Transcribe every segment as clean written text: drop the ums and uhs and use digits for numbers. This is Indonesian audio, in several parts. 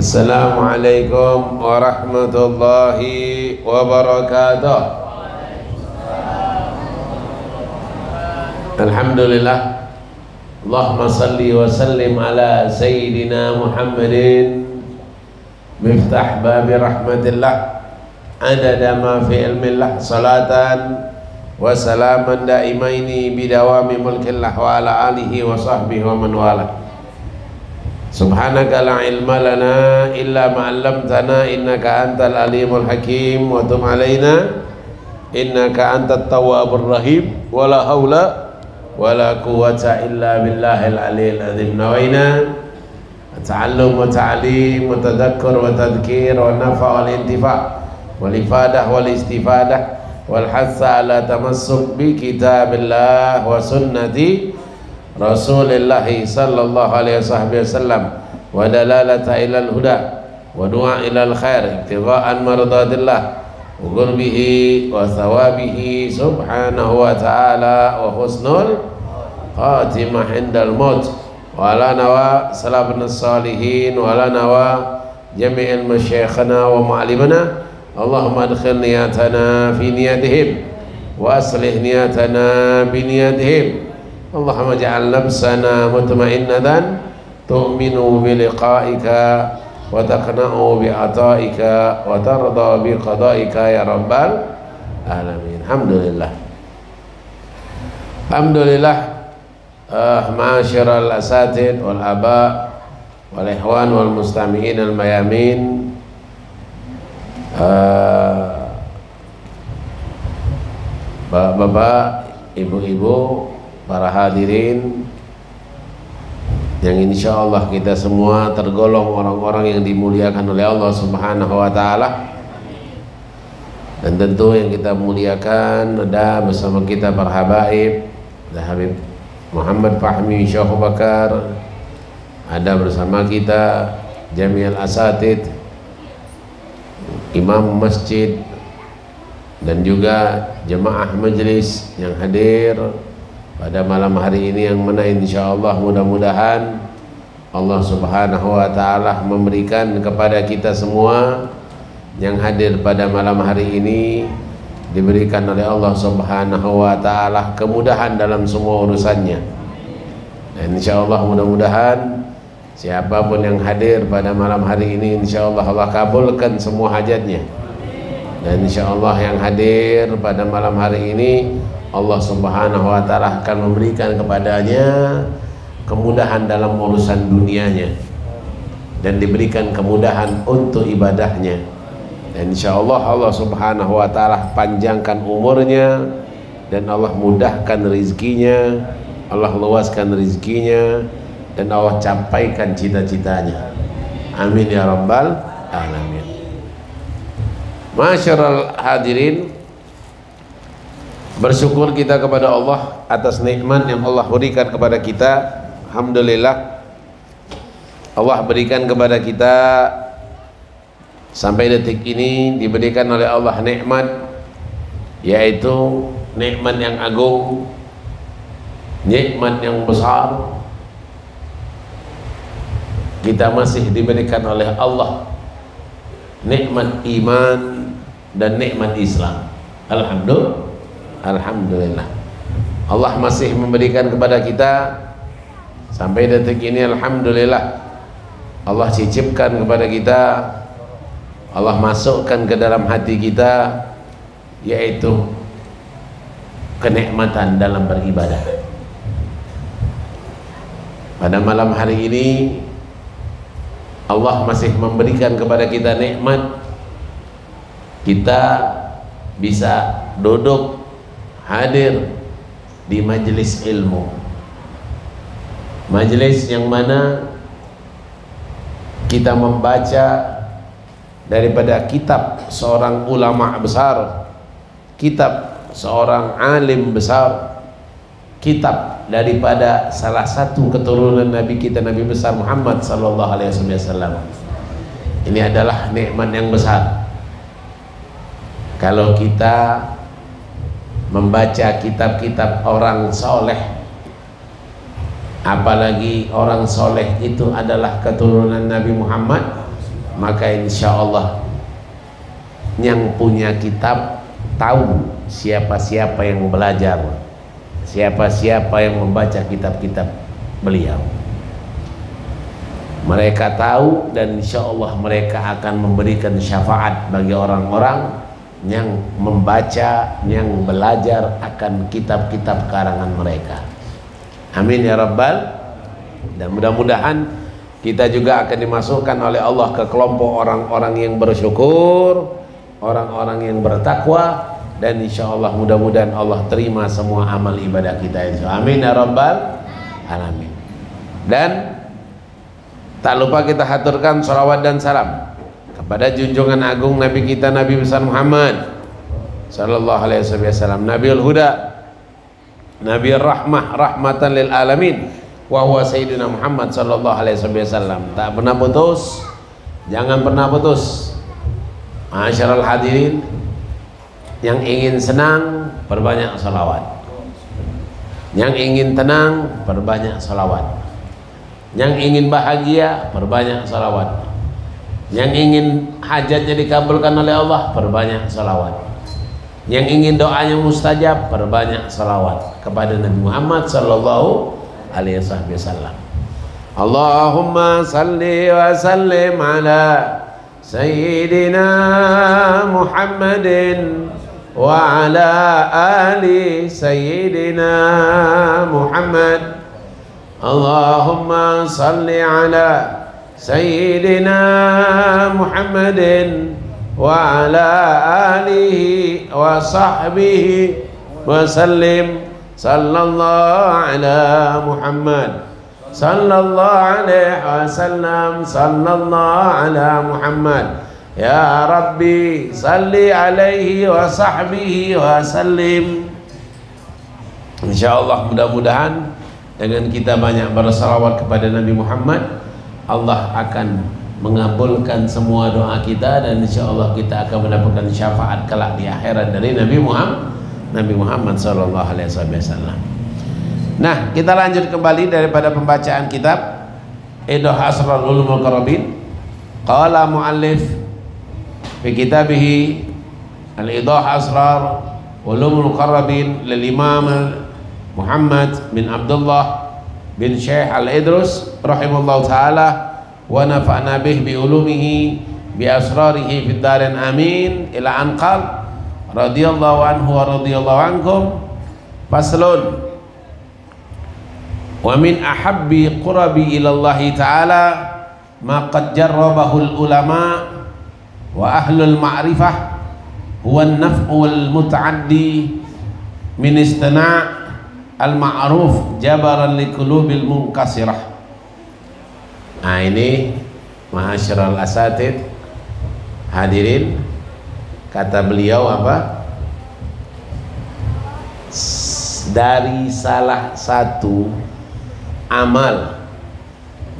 Assalamualaikum warahmatullahi wabarakatuh. Alhamdulillah. Allahumma salli wa sallim ala Sayyidina Muhammadin miftah babi rahmatillah adada ma fi ilmillah salatan wa salaman daimaini bidawami mulkillah wa ala alihi wa sahbihi wa man wala. Subhanaka la ilma lana illa ma 'allamtana innaka antal alimul hakim wa tub alaina innaka antat tawwabur rahim wa la haula wa la quwwata illa billahil aliyil azim. Nawaina ta'allum wa ta'lim wa tadhakkur wa tadhkir wa nafa' wal intifa' wal ifadah wal istifadah wal hassa ala tamassuk bi kitabillah wa sunnati Rasulillahi sallallahu alaihi wasallam wa dalalata ilal huda wa du'a ilal khair ibtigha'an mardatillah wa qurbihi wa thawabihi subhanahu wa ta'ala wa husnul khatimah indal maut wa ala nawa salafna salihin wa ala nawa jami'il masyayikhana wa ma'alimana. Allahumma adkhil niyatana fi niyatihim wa aslih niyatana bi niyatihim. Allahumma ja'al nafsana mutmainnatan tu'minu bi liqa'ika wa taqna'u bi ata'ika wa tarda bi qada'ika ya rabbal alamin. Alhamdulillah ma'asyiral asatid wal aba wal ikhwan wal mustami'in al mayamin. Bapak, ibu-ibu, para hadirin yang insya Allah kita semua tergolong orang-orang yang dimuliakan oleh Allah Subhanahu wa Ta'ala. Dan tentu yang kita muliakan ada bersama kita para habaib, ada Habib Muhammad Fahmi Syekh Bakar, ada bersama kita Jami'al Asatid, imam masjid, dan juga jemaah majelis yang hadir pada malam hari ini, yang mana insyaallah mudah-mudahan Allah Subhanahu wa Ta'ala memberikan kepada kita semua yang hadir pada malam hari ini, diberikan oleh Allah Subhanahu wa Ta'ala kemudahan dalam semua urusannya. Dan insyaallah mudah-mudahan siapapun yang hadir pada malam hari ini, insyaallah Allah kabulkan semua hajatnya. Dan insyaallah yang hadir pada malam hari ini, Allah Subhanahu wa Ta'ala akan memberikan kepadanya kemudahan dalam urusan dunianya dan diberikan kemudahan untuk ibadahnya. Dan insyaallah Allah Subhanahu wa Ta'ala panjangkan umurnya dan Allah mudahkan rezekinya, Allah luaskan rezekinya, dan Allah capaikan cita-citanya. Amin ya rabbal alamin. Masyarul hadirin, bersyukur kita kepada Allah atas nikmat yang Allah berikan kepada kita. Alhamdulillah, Allah berikan kepada kita sampai detik ini diberikan oleh Allah nikmat, yaitu nikmat yang agung, nikmat yang besar. Kita masih diberikan oleh Allah nikmat iman dan nikmat Islam. Alhamdulillah, Allah masih memberikan kepada kita sampai detik ini. Alhamdulillah, Allah cicipkan kepada kita, Allah masukkan ke dalam hati kita, yaitu kenikmatan dalam beribadah. Pada malam hari ini Allah masih memberikan kepada kita nikmat, kita bisa duduk hadir di majelis ilmu, majelis yang mana kita membaca daripada kitab seorang ulama besar, kitab seorang alim besar, kitab daripada salah satu keturunan Nabi kita, Nabi besar Muhammad sallallahu alaihi wasallam. Ini adalah nikmat yang besar. Kalau kita membaca kitab-kitab orang soleh, apalagi orang soleh itu adalah keturunan Nabi Muhammad maka insya Allah yang punya kitab tahu siapa-siapa yang belajar, siapa-siapa yang membaca kitab-kitab beliau. Mereka tahu dan insya Allah mereka akan memberikan syafaat bagi orang-orang yang membaca, yang belajar akan kitab-kitab karangan mereka. Amin ya Rabbal. Dan mudah-mudahan kita juga akan dimasukkan oleh Allah ke kelompok orang-orang yang bersyukur, orang-orang yang bertakwa, dan insya Allah mudah-mudahan Allah terima semua amal ibadah kita. Amin ya Rabbal alamin. Dan tak lupa kita haturkan salawat dan salam kepada junjungan agung Nabi kita, Nabi besar Muhammad sallallahu alaihi wasallam, Nabiul Huda, Nabiul Rahmah, rahmatan lil alamin, wa huwa sayyidina Muhammad sallallahu alaihi wasallam. Tak pernah putus, jangan pernah putus. Masyarul hadirin, yang ingin senang perbanyak salawat, yang ingin tenang perbanyak salawat, yang ingin bahagia perbanyak salawat, yang ingin hajatnya dikabulkan oleh Allah perbanyak salawat, yang ingin doanya mustajab perbanyak salawat kepada Nabi Muhammad sallallahu alaihi wasallam. Allahumma salli wa sallim ala sayyidina Muhammadin wa ala ali sayyidina Muhammad. Allahumma salli ala sayyidina Muhammadin wa ala alihi wa sahbihi wa sallim. Sallallahu ala Muhammad sallallahu alaihi wasallam, sallallahu ala Muhammad. Ya Rabbi salli alaihi wa sahbihi wa sallim. Insyaallah mudah-mudahan dengan kita banyak bersalawat kepada Nabi Muhammad, Allah akan mengabulkan semua doa kita dan insyaallah kita akan mendapatkan syafaat kelak di akhirat dari Nabi Muhammad sallallahu alaihi wasallam. Nah, kita lanjut kembali daripada pembacaan kitab Idah Asrar Ulumul Qarabin. Qala muallif fi kitabih Al-Idah Asrar Ulumul Qarabin lil Imam Muhammad bin Abdullah bin Syekh Al-Idrus rahimahullah ta'ala wa nafa'na bih bi ulumihi bi asrarihi fid darin amin ila anqal radhiyallahu anhu wa radhiyallahu ankum. Faslun. Wa min ahabbi qurabi ilallahi ta'ala ma qad jarrabahul ulama wa ahlul ma'rifah huwa an-naf'u wal muta'addi min istina' al-ma'ruf jabaran li qulubil munkasirah. Nah ini ma'asyiral asatid hadirin, kata beliau apa? Dari salah satu amal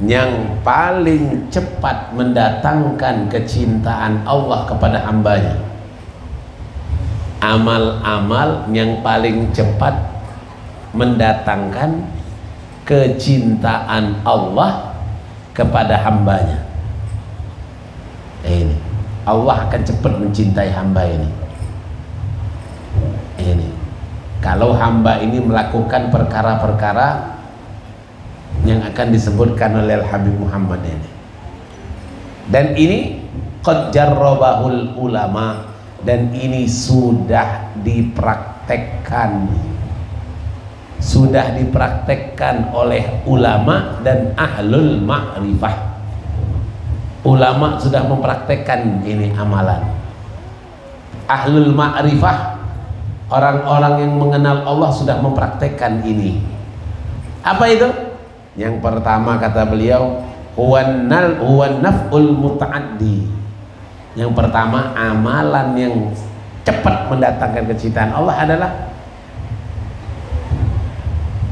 yang paling cepat mendatangkan kecintaan Allah kepada hambanya, amal-amal yang paling cepat mendatangkan kecintaan Allah kepada hambanya. Ini Allah akan cepat mencintai hamba ini. Ini kalau hamba ini melakukan perkara-perkara yang akan disebutkan oleh Habib Muhammad ini. Dan ini qad jarrabahul ulama, dan ini sudah dipraktekkan oleh ulama dan ahlul ma'rifah. Ulama sudah mempraktekkan ini amalan. Ahlul ma'rifah, orang-orang yang mengenal Allah, sudah mempraktekkan ini. Apa itu? Yang pertama kata beliau, huwan naf'ul muta'addi. Yang pertama, amalan yang cepat mendatangkan kecintaan Allah adalah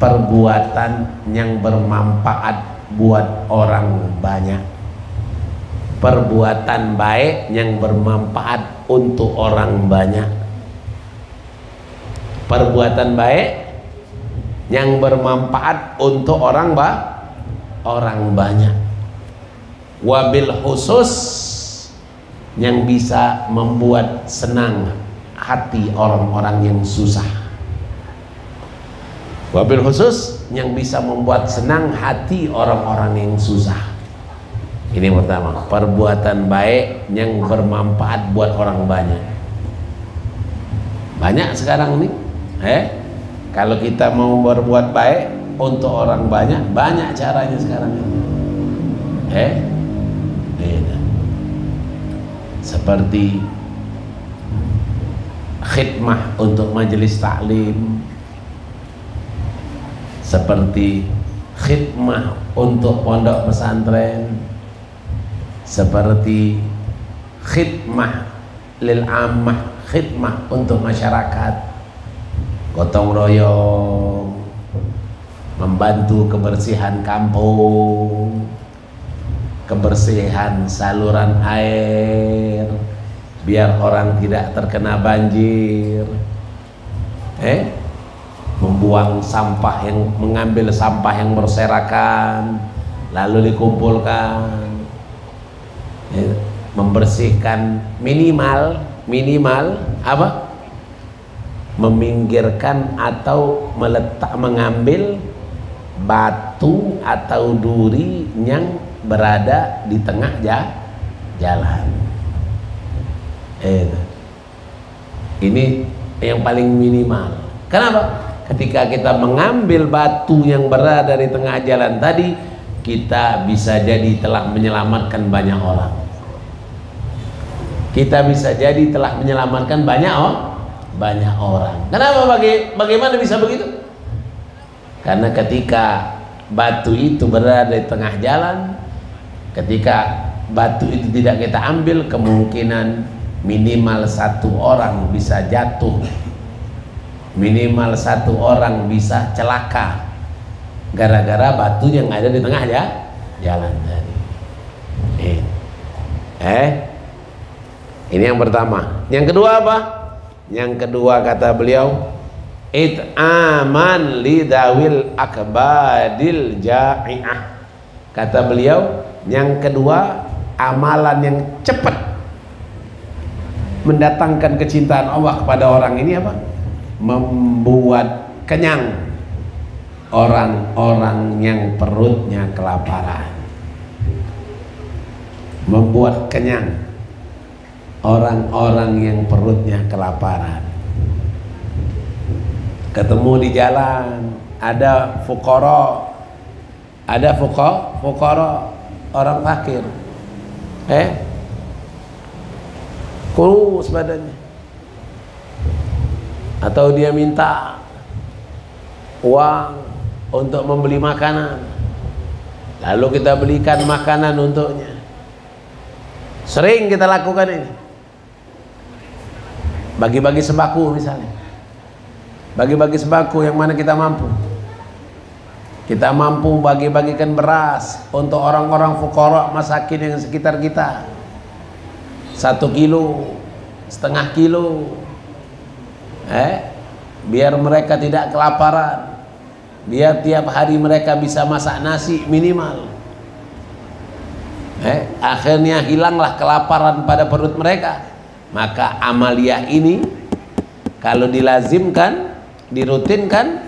perbuatan yang bermanfaat buat orang banyak. Perbuatan baik yang bermanfaat untuk orang banyak. Perbuatan baik yang bermanfaat untuk orang banyak. Wabil khusus yang bisa membuat senang hati orang-orang yang susah. Wabil khusus yang bisa membuat senang hati orang-orang yang susah. Ini pertama, perbuatan baik yang bermanfaat buat orang banyak. Banyak sekarang nih, kalau kita mau berbuat baik untuk orang banyak, banyak caranya sekarang ini. Beda. Seperti khidmah untuk majelis taklim, seperti khidmah untuk pondok pesantren, seperti khidmah lil ammah, khidmah untuk masyarakat, gotong royong, membantu kebersihan kampung, kebersihan saluran air biar orang tidak terkena banjir, membuang sampah, yang mengambil sampah yang berserakan lalu dikumpulkan, membersihkan, minimal apa, meminggirkan atau mengambil batu atau duri yang berada di tengah jalan. Ini yang paling minimal. Kenapa? Ketika kita mengambil batu yang berada di tengah jalan tadi, kita bisa jadi telah menyelamatkan banyak orang. Kita bisa jadi telah menyelamatkan banyak orang. Kenapa? Bagaimana bisa begitu? Karena ketika batu itu berada di tengah jalan, ketika batu itu tidak kita ambil, kemungkinan minimal satu orang bisa jatuh, minimal satu orang bisa celaka gara-gara batu yang ada di tengah jalan tadi. Ini yang pertama. Yang kedua apa? Yang kedua kata beliau, it'aman lidawil akbadil ja'i'ah. Kata beliau, yang kedua, amalan yang cepat mendatangkan kecintaan Allah kepada orang ini apa? Membuat kenyang orang-orang yang perutnya kelaparan. Membuat kenyang orang-orang yang perutnya kelaparan. Ketemu di jalan ada fuqara, ada fuqara, orang fakir, kurus badannya, atau dia minta uang untuk membeli makanan, lalu kita belikan makanan untuknya. Sering kita lakukan ini, bagi-bagi sembako misalnya, bagi-bagi sembako yang mana kita mampu. Kita mampu bagi-bagikan beras untuk orang-orang fuqara masakin yang sekitar kita, 1 kilo, setengah kilo, biar mereka tidak kelaparan, biar tiap hari mereka bisa masak nasi minimal. Akhirnya hilanglah kelaparan pada perut mereka. Maka amaliyah ini kalau dilazimkan, dirutinkan,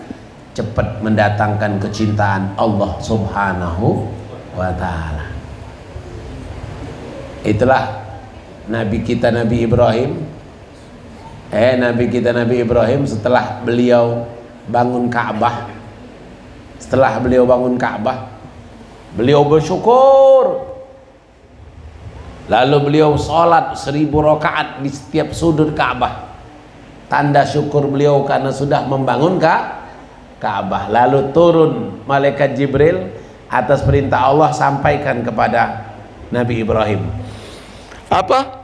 cepat mendatangkan kecintaan Allah Subhanahu wa ta'ala. Itulah Nabi kita Nabi Ibrahim. Nabi kita Nabi Ibrahim setelah beliau bangun Ka'bah, beliau bersyukur. Lalu beliau sholat 1000 rakaat di setiap sudut Ka'bah, tanda syukur beliau karena sudah membangun Ka'bah. Lalu turun malaikat Jibril atas perintah Allah, sampaikan kepada Nabi Ibrahim. Apa?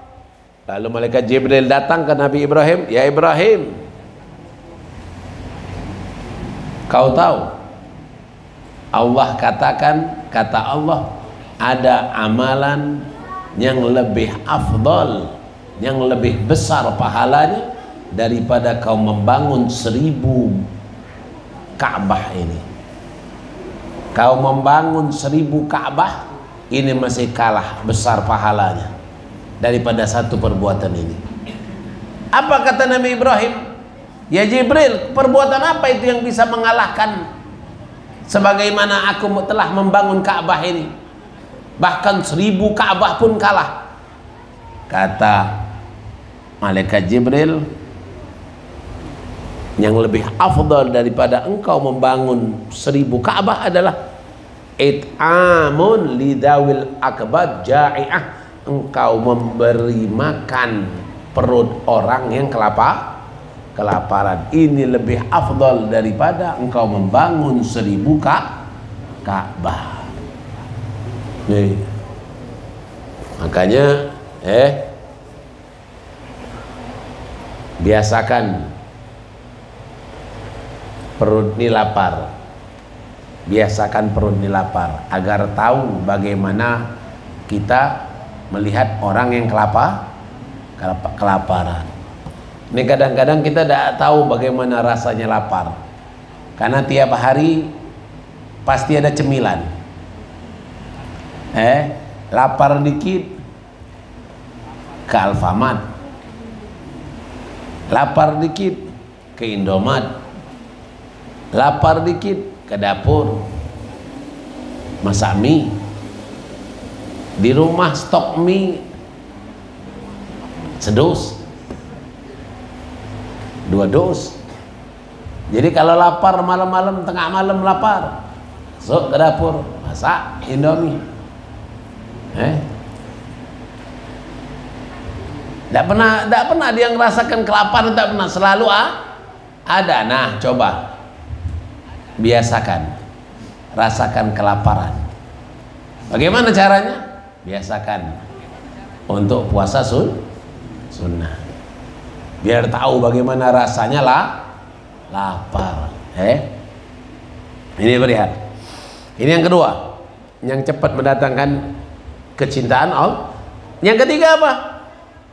Lalu malaikat Jibril datang ke Nabi Ibrahim, ya Ibrahim, kau tahu Allah katakan, kata Allah, ada amalan yang lebih afdal, yang lebih besar pahalanya daripada kau membangun 1000 Ka'bah ini. Kau membangun 1000 Ka'bah ini masih kalah besar pahalanya daripada satu perbuatan ini. Apa kata Nabi Ibrahim? Ya Jibril, perbuatan apa itu yang bisa mengalahkan sebagaimana aku telah membangun Ka'bah ini? Bahkan 1000 Ka'bah pun kalah. Kata malaikat Jibril, yang lebih afdal daripada engkau membangun 1000 Ka'bah adalah it'amun lidawil akbad ja'i'ah, engkau memberi makan perut orang yang kelaparan. Ini lebih afdal daripada engkau membangun 1000 Ka'bah. Nih. Makanya biasakan perut ini lapar. Biasakan perut ini lapar agar tahu bagaimana kita melihat orang yang kelaparan. Ini kadang-kadang kita tidak tahu bagaimana rasanya lapar, karena tiap hari pasti ada cemilan. Lapar dikit ke Alfamart, lapar dikit ke Indomaret, lapar dikit ke dapur masak mie, di rumah stok mie sedus 2 dus. Jadi kalau lapar malam-malam, tengah malam lapar, masuk ke dapur masak Indomie. Tidak pernah dia ngerasakan kelaparan, tidak pernah, selalu ada. Nah, coba biasakan rasakan kelaparan. Bagaimana caranya? Biasakan untuk puasa sunnah, biar tahu bagaimana rasanya lapar. Ini lihat. Ini yang kedua, yang cepat mendatangkan kecintaan Allah. Yang ketiga apa?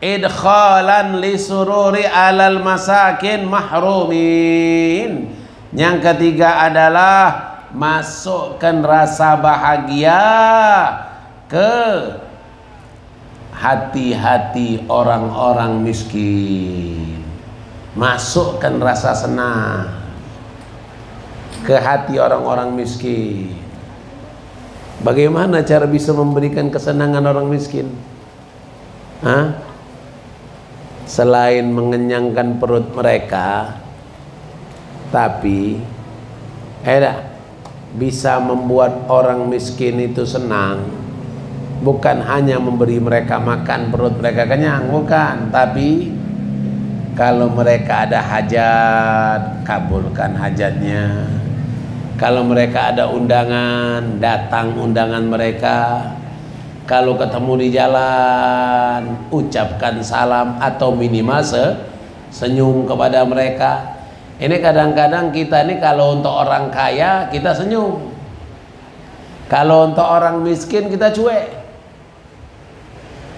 Idkhalan li sururi alal masakin mahrumin. Yang ketiga adalah masukkan rasa bahagia ke hati-hati orang-orang miskin. Masukkan rasa senang ke hati orang-orang miskin. Bagaimana cara bisa memberikan kesenangan orang miskin? Selain mengenyangkan perut mereka, tapi bisa membuat orang miskin itu senang. Bukan hanya memberi mereka makan perut mereka kenyang, bukan, tapi kalau mereka ada hajat, kabulkan hajatnya. Kalau mereka ada undangan, datang undangan mereka. Kalau ketemu di jalan, ucapkan salam atau minimal senyum kepada mereka. Ini kadang-kadang kita ini kalau untuk orang kaya kita senyum, kalau untuk orang miskin kita cuek.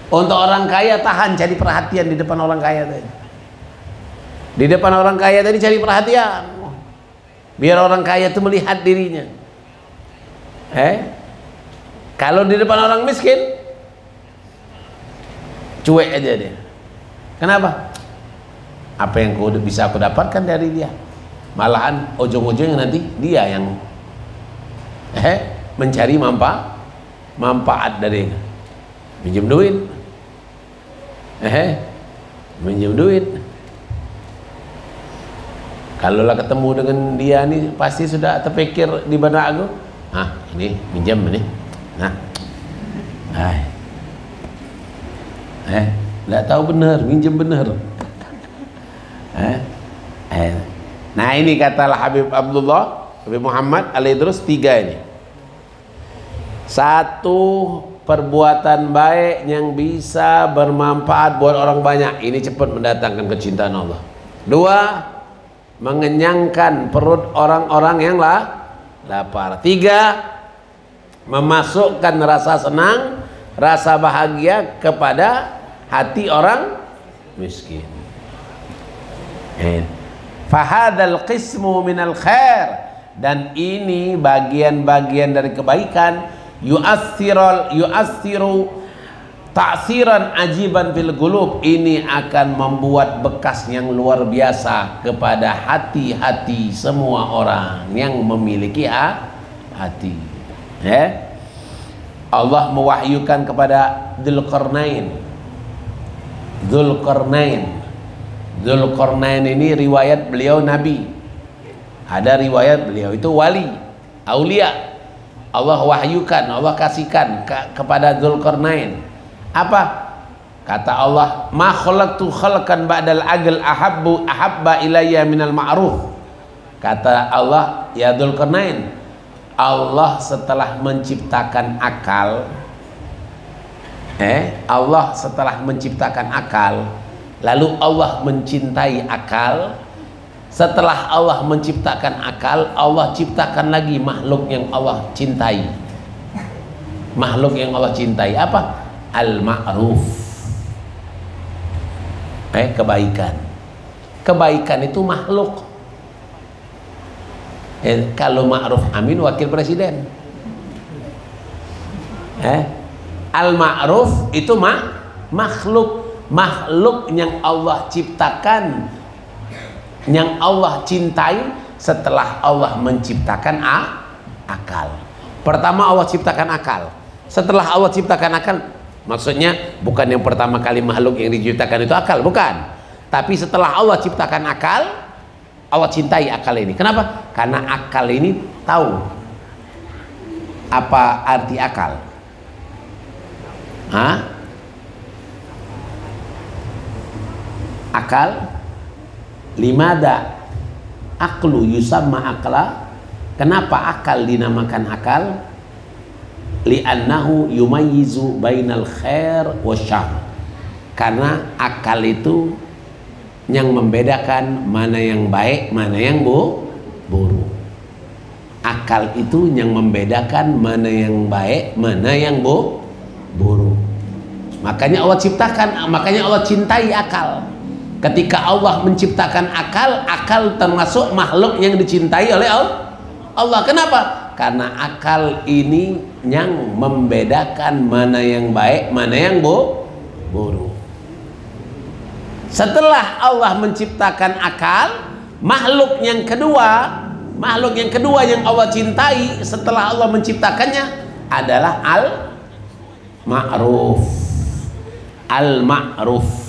Untuk orang kaya tahan, cari perhatian di depan orang kaya tadi. Di depan orang kaya tadi cari perhatian, biar orang kaya itu melihat dirinya. Kalau di depan orang miskin, cuek aja dia. Kenapa? Apa yang bisa aku dapatkan dari dia? Malahan ujung-ujungnya nanti dia yang mencari manfaat dari minjem duit, minjem duit. Kalau lah ketemu dengan dia nih, pasti sudah terpikir di benak aku, ini minjem ini, nggak tahu benar, minjem benar. Nah ini katalah Habib Muhammad Al-Idrus, 3 ini. 1, perbuatan baik yang bisa bermanfaat buat orang banyak, ini cepat mendatangkan kecintaan Allah. 2, mengenyangkan perut orang-orang yang lapar. 3, memasukkan rasa senang, rasa bahagia kepada hati orang miskin. Fahadal qismu minal khair, dan ini bagian-bagian dari kebaikan. Yu'assiru ta'siran ajiban fil qulub, ini akan membuat bekas yang luar biasa kepada hati-hati semua orang yang memiliki hati. Allah mewahyukan kepada Dzulqarnain. Dzulqarnain ini riwayat beliau nabi, ada riwayat beliau itu wali, aulia. Allah wahyukan, Allah kasihkan kepada Dzulqarnain. Apa kata Allah? Ma khalaqtu khalqan ba'dal aql ahabba ilayya minal ma'ruf. Kata Allah, ya Dzulqarnain, Allah setelah menciptakan akal, Allah setelah menciptakan akal, lalu Allah mencintai akal. Setelah Allah menciptakan akal, Allah ciptakan lagi makhluk yang Allah cintai. Makhluk yang Allah cintai apa? Al-ma'ruf, kebaikan. Kebaikan itu makhluk. Kalau Ma'ruf Amin wakil presiden. Al-ma'ruf itu makhluk. Makhluk yang Allah ciptakan, yang Allah cintai setelah Allah menciptakan akal. Pertama Allah ciptakan akal. Setelah Allah ciptakan akal, maksudnya bukan yang pertama kali makhluk yang diciptakan itu akal, bukan. Tapi setelah Allah ciptakan akal, Allah cintai akal ini. Kenapa? Karena akal ini tahu apa arti akal. Akal, limada aklu yusamma akla. Kenapa akal dinamakan akal? Li'annahu yumayyizu bainal khair wasyarr. Karena akal itu yang membedakan mana yang baik, mana yang buruk. Akal itu yang membedakan mana yang baik, mana yang buruk. Makanya Allah ciptakan, makanya Allah cintai akal. Ketika Allah menciptakan akal, akal termasuk makhluk yang dicintai oleh Allah. Kenapa? Karena akal ini yang membedakan mana yang baik, mana yang buruk. Setelah Allah menciptakan akal, makhluk yang kedua yang Allah cintai setelah Allah menciptakannya adalah al-ma'ruf. Al-ma'ruf.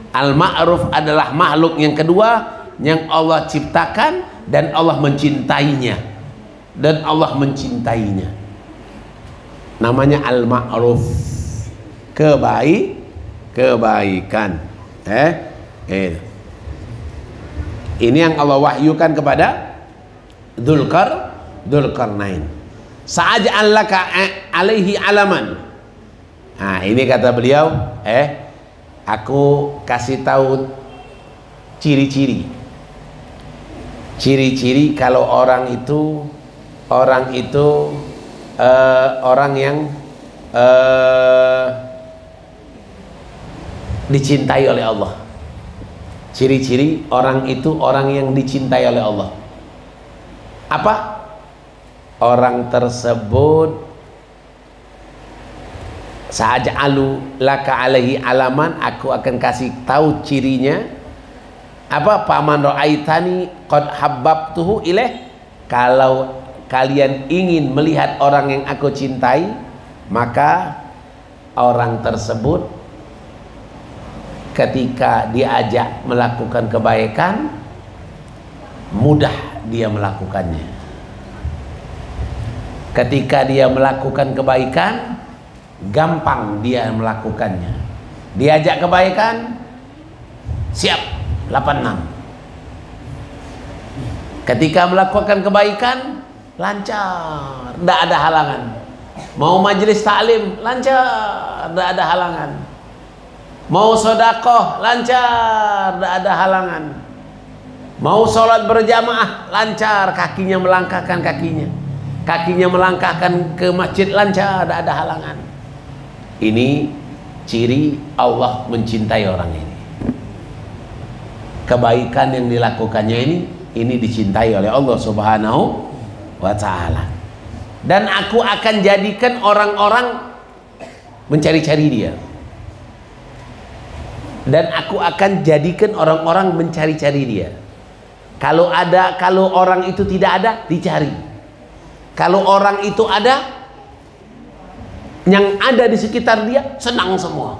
Al-ma'ruf adalah makhluk yang kedua yang Allah ciptakan dan Allah mencintainya. Namanya al-ma'ruf, kebaikan. Ini yang Allah wahyukan kepada Dzulqarnain. Sa'aj'al laka alaihi alaman. Nah, ini kata beliau, aku kasih tahu ciri-ciri kalau orang yang dicintai oleh Allah. Ciri-ciri orang itu orang yang dicintai oleh Allah. Apa? Orang tersebut sa'aj'alu laka alaihi alaman, aku akan kasih tahu cirinya. Apa? Paman ra'aitani qad habbabtuhu ilaih. Kalau kalian ingin melihat orang yang aku cintai, maka orang tersebut ketika diajak melakukan kebaikan, mudah dia melakukannya. Ketika dia melakukan kebaikan, gampang dia melakukannya. Diajak kebaikan, siap 86. Ketika melakukan kebaikan, lancar, tidak ada halangan. Mau majelis taklim, lancar, tidak ada halangan. Mau sedekah, lancar, tidak ada halangan. Mau sholat berjamaah, lancar, kakinya melangkahkan kakinya melangkahkan ke masjid, lancar, tidak ada halangan. Ini ciri Allah mencintai orang ini. Kebaikan yang dilakukannya ini dicintai oleh Allah Subhanahu wa ta'ala. Dan aku akan jadikan orang-orang mencari-cari dia. Dan aku akan jadikan orang-orang mencari-cari dia. Kalau orang itu tidak ada, dicari. Kalau orang itu ada, yang ada di sekitar dia senang semua.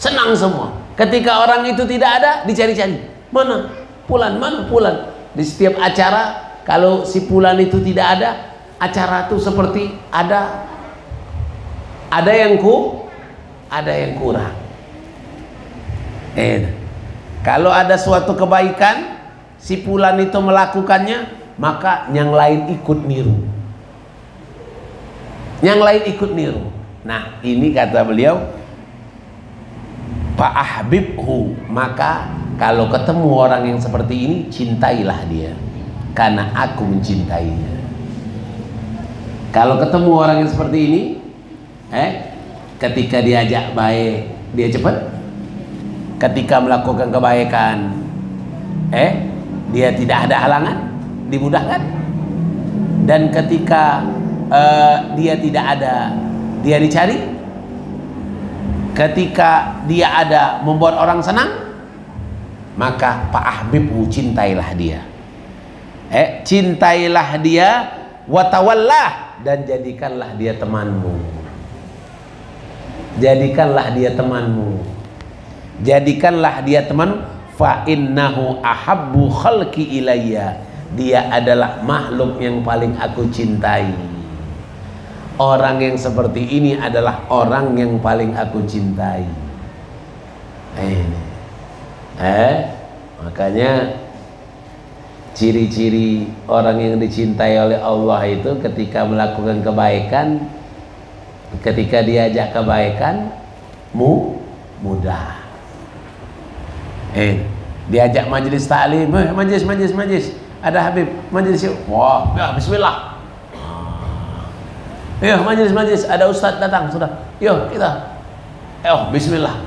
Senang semua. Ketika orang itu tidak ada, dicari-cari. Mana Fulan, mana Fulan. Di setiap acara, kalau si Fulan itu tidak ada, acara itu seperti ada yang kurang. Kalau ada suatu kebaikan, si Fulan itu melakukannya, maka yang lain ikut niru. Yang lain ikut niru. Nah, ini kata beliau, fa'ahbibhu, maka kalau ketemu orang yang seperti ini, cintailah dia, karena aku mencintainya. Kalau ketemu orang yang seperti ini, ketika diajak baik, dia cepat. Ketika melakukan kebaikan, dia tidak ada halangan, dimudahkan. Dan ketika dia tidak ada, dia dicari. Ketika dia ada, membuat orang senang, maka fa'ahbibhu, cintailah dia. Cintailah dia, watawallah, dan jadikanlah dia temanmu. Jadikanlah dia temanmu. Jadikanlah dia teman. Fa innahu ahabbu khalqi ilayya, dia adalah makhluk yang paling aku cintai. Orang yang seperti ini adalah orang yang paling aku cintai. Makanya ciri-ciri orang yang dicintai oleh Allah itu ketika melakukan kebaikan, ketika diajak kebaikan, mudah. Diajak majelis taklim, majelis ada Habib, majelis, wah, ya bismillah. Ya majelis ada ustaz datang sudah, yuk kita, bismillah.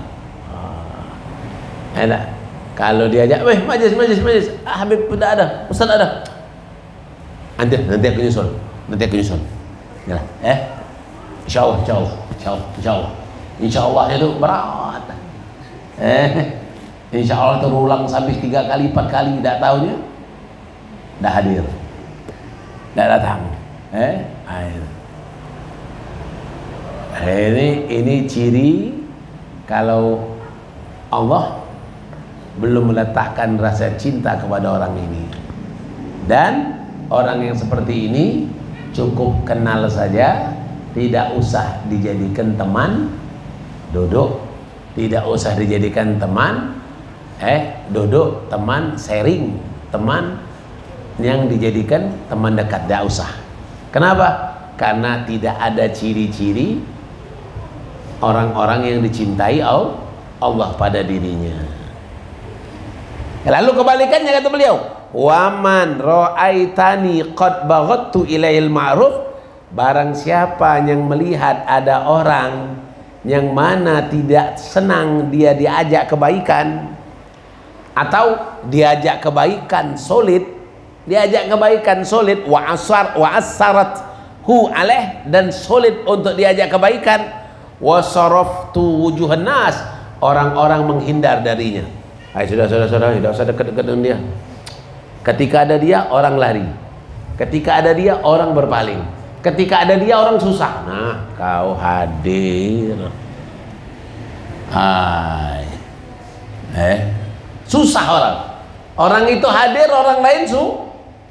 Enak. Kalau diajak, majelis, Habib sudah ada, ustaz ada. Nanti aku nyusul. Yalah, Insyaallah itu berat. Insyaallah terulang sampai 3 kali 4 kali, tidak tahunya tidak hadir, tidak datang. Ini ciri kalau Allah belum meletakkan rasa cinta kepada orang ini. Dan orang yang seperti ini cukup kenal saja, tidak usah dijadikan teman duduk, tidak usah dijadikan teman duduk, teman sharing, teman yang dijadikan teman dekat, tidak usah. Kenapa? Karena tidak ada ciri-ciri orang-orang yang dicintai Allah pada dirinya. Lalu kebalikannya kata beliau, waman ra'aitani qad baghattu ilail ma'ruf, barang siapa yang melihat ada orang yang mana tidak senang dia diajak kebaikan, atau diajak kebaikan solid, wa asarat hu alaih, dan solid untuk diajak kebaikan, wa saraftu wujuhan nas, orang-orang menghindar darinya. Sudah, tidak usah dekat-dekat dengan dia. Ketika ada dia, orang lari. Ketika ada dia, orang berpaling. Ketika ada dia, orang susah. Nah, kau hadir. Susah orang. Orang itu hadir, orang lain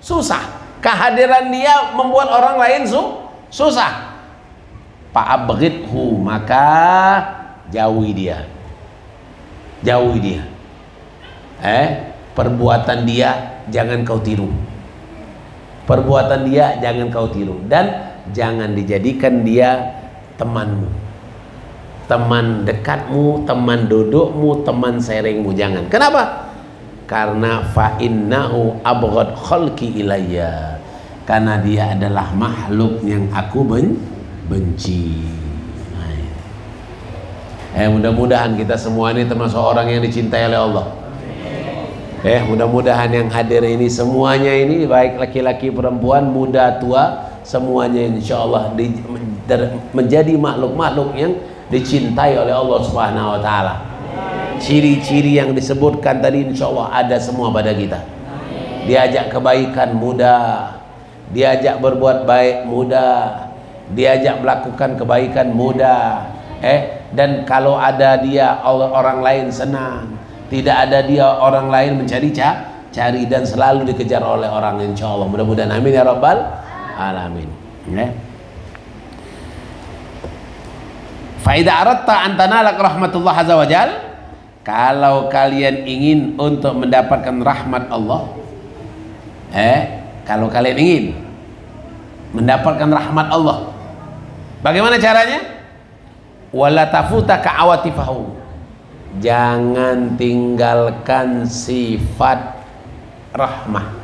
susah. Kehadiran dia membuat orang lain susah. Fa'abghidhu, maka jauhi dia. Perbuatan dia jangan kau tiru. Perbuatan dia jangan kau tiru, dan jangan dijadikan dia temanmu, teman dekatmu, teman dudukmu, teman sharingmu, jangan. Kenapa? Karena fa innahu abghad khalqi ilayya, karena dia adalah makhluk yang aku benci. Mudah-mudahan kita semua ini termasuk orang yang dicintai oleh Allah. Mudah-mudahan yang hadir ini semuanya ini, baik laki-laki perempuan, muda tua, semuanya insyaallah menjadi makhluk-makhluk yang dicintai oleh Allah Subhanahu wa taala. ciri-ciri yang disebutkan tadi insya Allah ada semua pada kita. Diajak kebaikan mudah, diajak berbuat baik mudah, diajak melakukan kebaikan mudah. Dan kalau ada dia orang lain senang, tidak ada dia orang lain mencari cari dan selalu dikejar oleh orang, insya Allah. Mudah-mudahan amin ya rabbal alamin. Fa idza aradta an tanalak rahmatullah azza wajal, kalau kalian ingin untuk mendapatkan rahmat Allah, kalau kalian ingin mendapatkan rahmat Allah, bagaimana caranya? Wala tafuta ka'awatifahu, jangan tinggalkan sifat rahmah.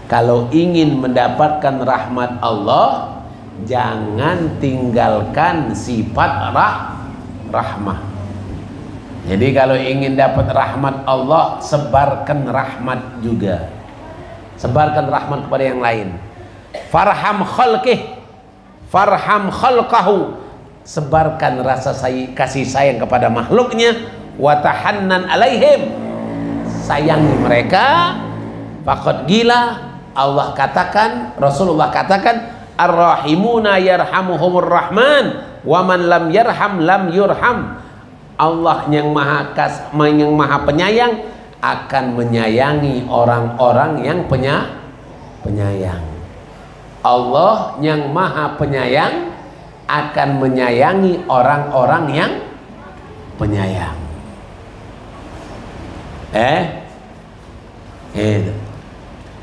Kalau ingin mendapatkan rahmat Allah, jangan tinggalkan sifat rahmah. Jadi kalau ingin dapat rahmat Allah, sebarkan rahmat juga, sebarkan rahmat kepada yang lain. Farham khalqahu, sebarkan rasa kasih sayang kepada makhluknya. Watahannan alaihim, sayangi mereka. Faqad gila, Allah katakan, Rasulullah katakan, ar-rahimuna yarhamuhumur rahman, wa man lam yarham lam yurham. Allah yang maha penyayang akan menyayangi orang-orang yang penyayang. Allah yang maha penyayang akan menyayangi orang-orang yang penyayang.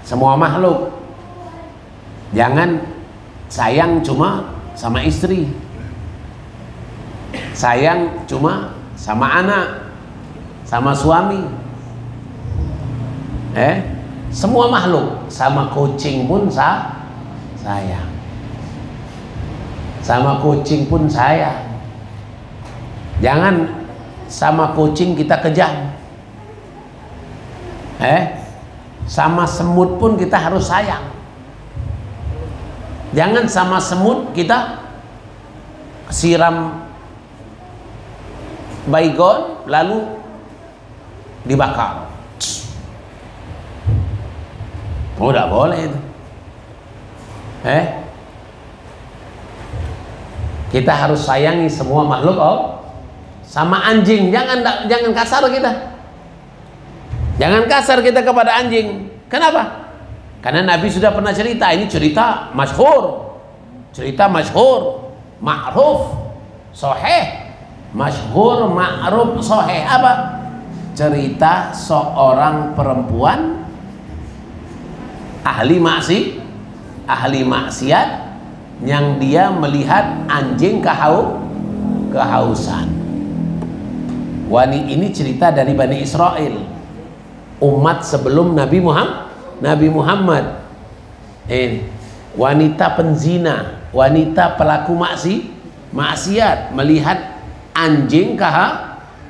Semua makhluk jangan sayang cuma sama istri, sayang cuma sama anak, sama suami. Semua makhluk, sama kucing pun sayang, sama kucing pun sayang. Jangan sama kucing kita kejam. Sama semut pun kita harus sayang. Jangan sama semut kita siram baygon lalu dibakar. Tidak boleh itu. Kita harus sayangi semua makhluk. Sama anjing jangan kasar kita. Jangan kasar kita kepada anjing. Kenapa? Karena Nabi sudah pernah cerita. Ini cerita masyhur, ma'ruf, sahih. Masyhur, ma'ruf, sahih. Apa? Cerita seorang perempuan ahli maksiat yang dia melihat anjing kehausan. Ini cerita dari Bani Israel, umat sebelum Nabi Muhammad. Wanita penzina, wanita pelaku maksiat melihat anjing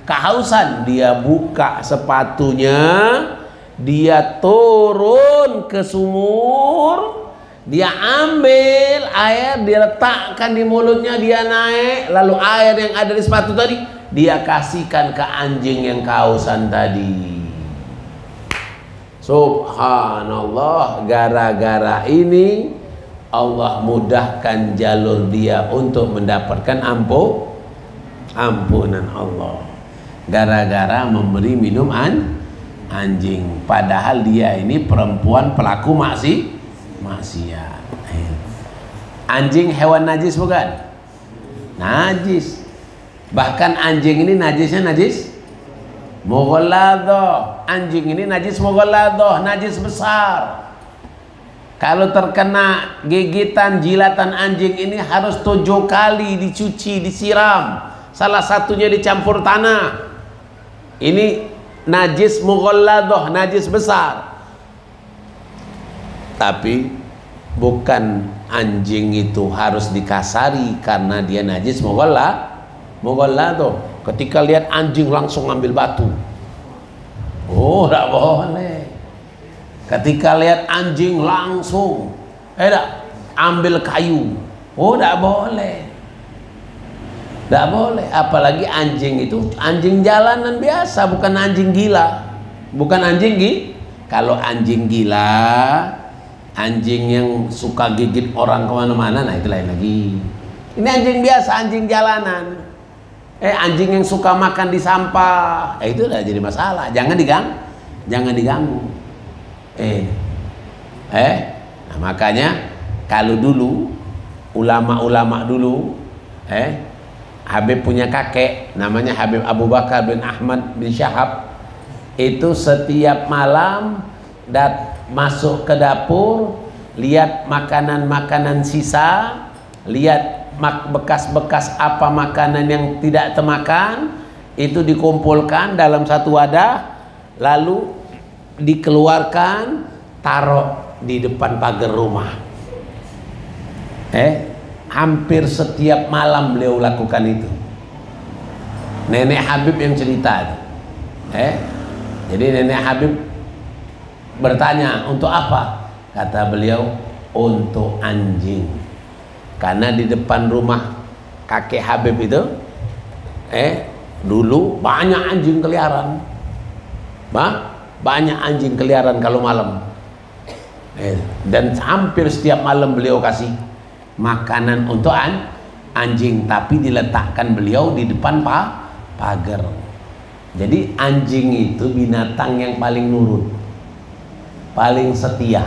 kehausan, dia buka sepatunya, dia turun ke sumur, dia ambil air, dia letakkan di mulutnya, dia naik, lalu air yang ada di sepatu tadi dia kasihkan ke anjing yang kehausan tadi. Subhanallah, gara-gara ini Allah mudahkan jalur dia untuk mendapatkan ampunan Allah. Gara-gara memberi minum anjing, padahal dia ini perempuan pelaku maksiat. Anjing hewan najis bukan? Najis. Bahkan anjing ini najisnya najis mughalladhah. Anjing ini najis mughalladhah, najis besar. Kalau terkena gigitan jilatan anjing ini harus 7 kali dicuci, disiram. Salah satunya dicampur tanah. Ini najis mughalladhah, najis besar. Tapi bukan anjing itu harus dikasari karena dia najis mughalladhah. Ketika lihat anjing langsung ambil batu. Tidak boleh. Ketika lihat anjing langsung ambil kayu. Tidak boleh. Tidak boleh, apalagi anjing itu anjing jalanan biasa, bukan anjing gila. Bukan anjing kalau anjing gila, anjing yang suka gigit orang kemana-mana, nah itu lain lagi. Ini anjing biasa, anjing jalanan. Anjing yang suka makan di sampah, itu udah jadi masalah. Jangan diganggu. Nah, makanya kalau dulu ulama-ulama dulu, Habib punya kakek namanya Habib Abu Bakar bin Ahmad bin Syahab, itu setiap malam masuk ke dapur, lihat makanan-makanan sisa, lihat bekas-bekas apa makanan yang tidak termakan, itu dikumpulkan dalam satu wadah, lalu dikeluarkan, taruh di depan pagar rumah. Hampir setiap malam beliau lakukan itu. Nenek Habib yang cerita. Jadi nenek Habib bertanya, untuk apa? Kata beliau, untuk anjing. Karena di depan rumah kakek Habib itu, dulu banyak anjing keliaran. Banyak anjing keliaran kalau malam. Dan hampir setiap malam beliau kasih makanan untuk anjing, tapi diletakkan beliau di depan pagar. Jadi anjing itu binatang yang paling nurut, paling setia.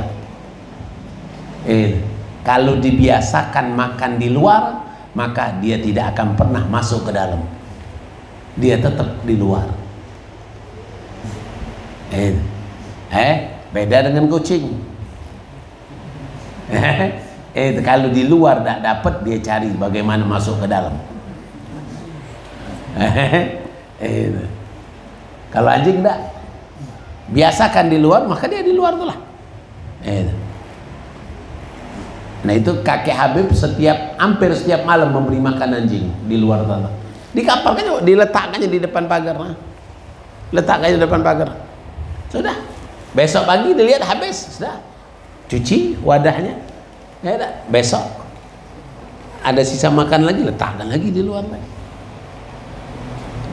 Kalau dibiasakan makan di luar, maka dia tidak akan pernah masuk ke dalam. Dia tetap di luar. Beda dengan kucing. Kalau di luar tidak dapat, dia cari bagaimana masuk ke dalam. Kalau anjing tidak, biasakan di luar, maka dia di luar itulah. Nah itu kakek Habib hampir setiap malam memberi makan anjing di luar tanah. Dikaparkannya, diletakkannya di depan pagar. Letakkannya di depan pagar. Sudah. Besok pagi dilihat habis, sudah. Cuci wadahnya. Besok ada sisa makan lagi, letakkan lagi di luar lagi.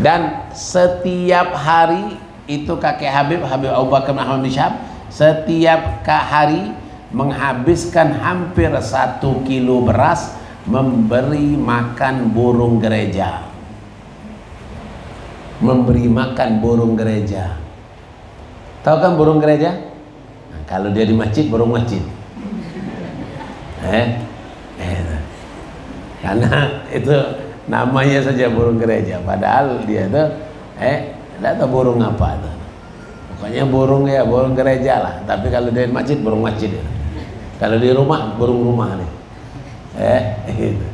Dan setiap hari itu kakek Habib Abu Bakar bin Ahmad bin Syahab, setiap hari menghabiskan hampir 1 kilo beras memberi makan burung gereja. Memberi makan burung gereja. Tahu kan burung gereja? Nah, kalau dia di masjid, burung masjid. Karena itu namanya saja burung gereja, padahal dia itu tidak tahu burung apa itu. Pokoknya burung gereja lah. Tapi kalau di masjid, burung masjid. Kalau di rumah, burung rumah nih. Gitu.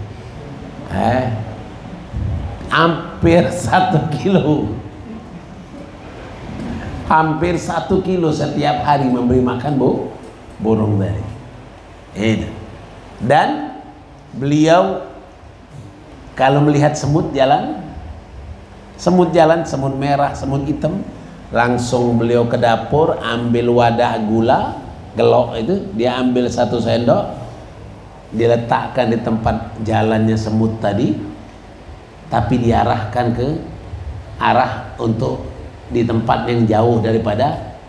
Hampir 1 kilo. Hampir 1 kilo setiap hari memberi makan burung tadi. Itu. Dan beliau kalau melihat semut jalan, semut merah, semut hitam, langsung beliau ke dapur, ambil wadah gula gelok itu, dia ambil 1 sendok, diletakkan di tempat jalannya semut tadi, tapi diarahkan ke arah untuk di tempat yang jauh daripada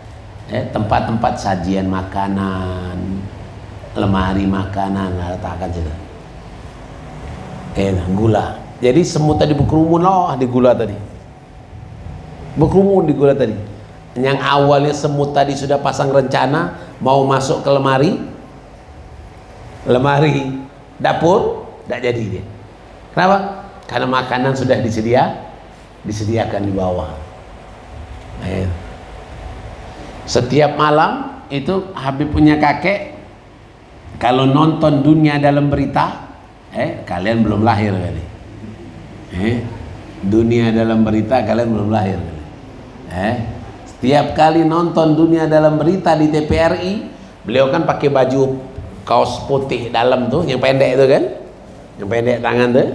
tempat-tempat sajian makanan, lemari makanan, letakkan situ. Gula. Jadi semut tadi berkerumun di gula tadi. Berkerumun di gula tadi. Yang awalnya semut tadi sudah pasang rencana mau masuk ke lemari dapur, tidak jadi dia. Kenapa? Karena makanan sudah disediakan di bawah. Setiap malam itu Habib punya kakek, kalau nonton Dunia Dalam Berita, kalian belum lahir kali. Dunia Dalam Berita kalian belum lahir kali. Setiap kali nonton Dunia Dalam Berita di TVRI, beliau kan pakai baju kaos putih dalam tuh, yang pendek itu kan, yang pendek tangan tuh,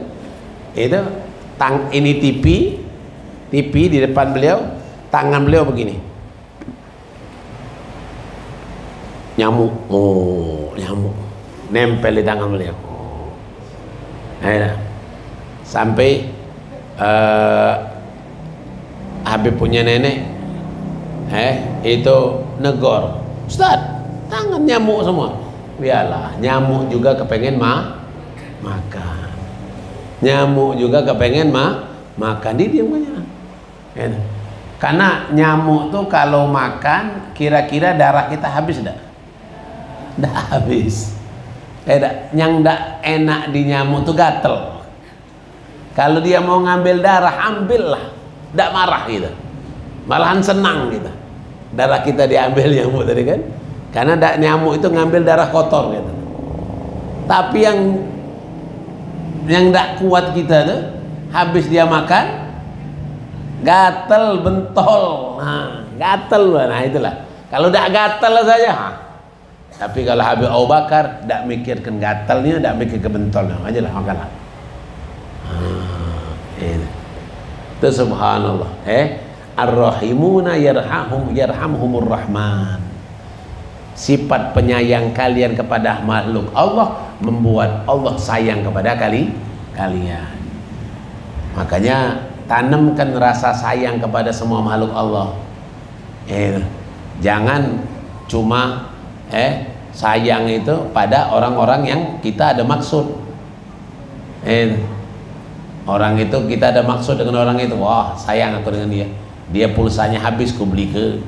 itu ini TV di depan beliau, tangan beliau begini, nyamuk, nyamuk nempel di tangan beliau. Sampai Habib punya nenek itu negor, Ustaz, tangan nyamuk semua. Biarlah, nyamuk juga kepengen makan, nyamuk juga kepengen makan, dia diam aja. Karena nyamuk tuh kalau makan, kira-kira darah kita habis enggak? Enggak habis. Yang enggak enak di nyamuk tuh gatel. Kalau dia mau ngambil darah, ambillah, enggak marah gitu, malahan senang gitu. Darah kita diambil nyamuk tadi kan, karena nyamuk itu ngambil darah kotor gitu. Tapi yang enggak kuat kita tuh, habis dia makan, gatel, bentol, gatel, nah itulah. Kalau udah gatel saja, tapi kalau habis Abu Bakar, tidak mikirkan gatelnya, tidak mikir ke bentolnya, aja lah makanlah. Itu subhanallah. Ar-rahimuna yarhamhumur rahman. Sifat penyayang kalian kepada makhluk Allah membuat Allah sayang kepada kalian. Makanya tanamkan rasa sayang kepada semua makhluk Allah. Jangan cuma sayang itu pada orang-orang yang kita ada maksud. Orang itu kita ada maksud dengan orang itu, wah sayang aku dengan dia. Dia pulsanya habis, ku beli ke.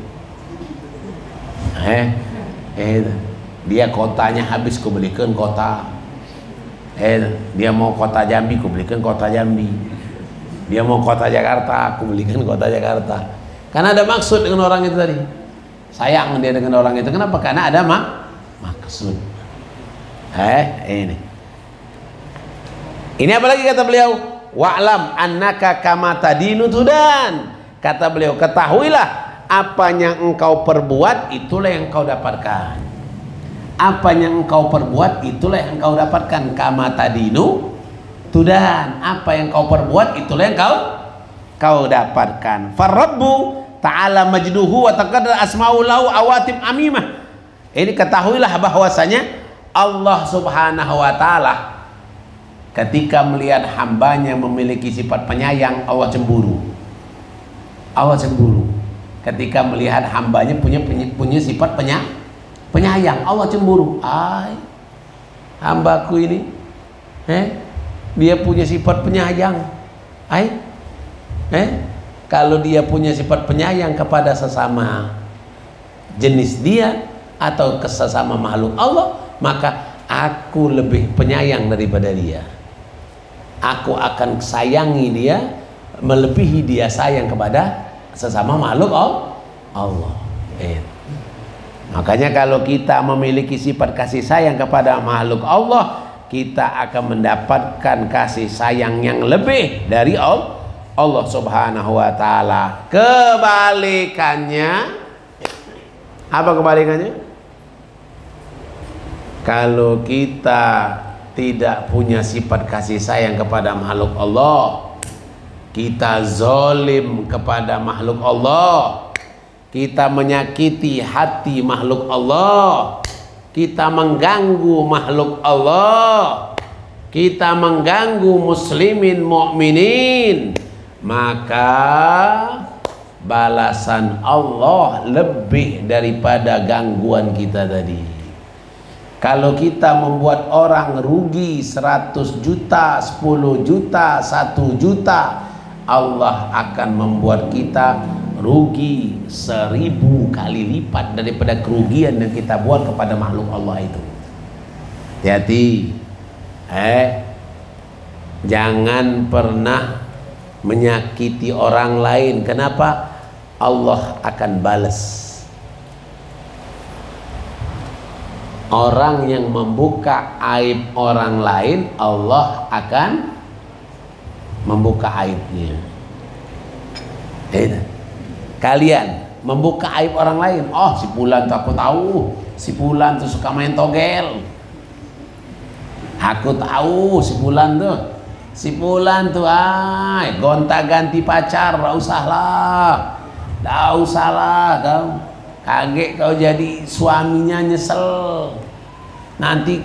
Dia kotanya habis, ku belikan kota. Dia mau kota Jambi, ku belikan kota Jambi. Dia mau kota Jakarta, aku belikan kota Jakarta. Karena ada maksud dengan orang itu tadi. Sayang dia dengan orang itu. Kenapa? Karena ada maksud. Ini apa lagi kata beliau? Wa'lam annaka kama tadinu tudan. Kata beliau, ketahuilah apa yang engkau perbuat itulah yang engkau dapatkan. Apa yang engkau perbuat itulah yang engkau dapatkan. Kama tadinu tudan, apa yang kau perbuat itulah yang kau dapatkan. Farabbu ta'ala majduhu wa taqaddar asma'u lahu awatim amimah. Ini ketahuilah bahwasanya Allah subhanahu wa ta'ala ketika melihat hambanya memiliki sifat penyayang, Allah cemburu. Allah cemburu ketika melihat hambanya punya sifat penyayang, Allah cemburu. Hambaku ini dia punya sifat penyayang. Kalau dia punya sifat penyayang kepada sesama jenis dia atau ke sesama makhluk Allah, maka aku lebih penyayang daripada dia. Aku akan sayangi dia melebihi dia sayang kepada sesama makhluk Allah. Makanya kalau kita memiliki sifat kasih sayang kepada makhluk Allah, kita akan mendapatkan kasih sayang yang lebih dari Allah subhanahu wa ta'ala. Kebalikannya, apa kebalikannya? Kalau kita tidak punya sifat kasih sayang kepada makhluk Allah, kita zalim kepada makhluk Allah, kita menyakiti hati makhluk Allah, kita mengganggu makhluk Allah, kita mengganggu muslimin mukminin, maka balasan Allah lebih daripada gangguan kita tadi. Kalau kita membuat orang rugi 100 juta, 10 juta, 1 juta, Allah akan membuat kita rugi 1000 kali lipat daripada kerugian yang kita buat kepada makhluk Allah itu. Hati-hati, jangan pernah menyakiti orang lain. Kenapa? Allah akan balas. Orang yang membuka aib orang lain, Allah akan membuka aibnya. Kalian membuka aib orang lain, oh si Fulan tuh aku tahu, si Fulan tuh suka main togel, aku tahu si Fulan tuh gonta-ganti pacar, gak usahlah kau kaget kau jadi suaminya nyesel, nanti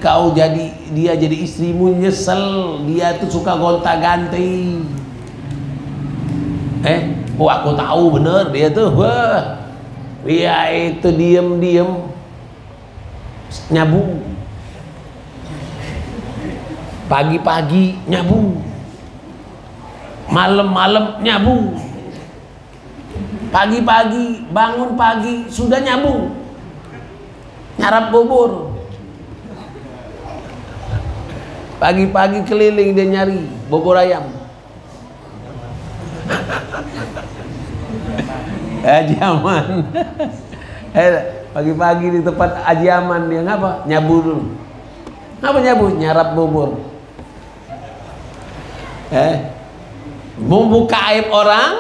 dia jadi istrimu nyesel, dia tuh suka gonta-ganti. Aku tahu bener dia tuh, wah, dia itu diem-diem nyabu, pagi-pagi nyabu, malam-malam nyabu, pagi-pagi bangun pagi sudah nyabu, nyarap bubur, pagi-pagi keliling dia nyari bubur ayam. Ajaman. Pagi-pagi di tempat ajaman dia ngapa? Nyabu dulu. Ngapa nyabu? Nyarap bubur. Membuka aib orang.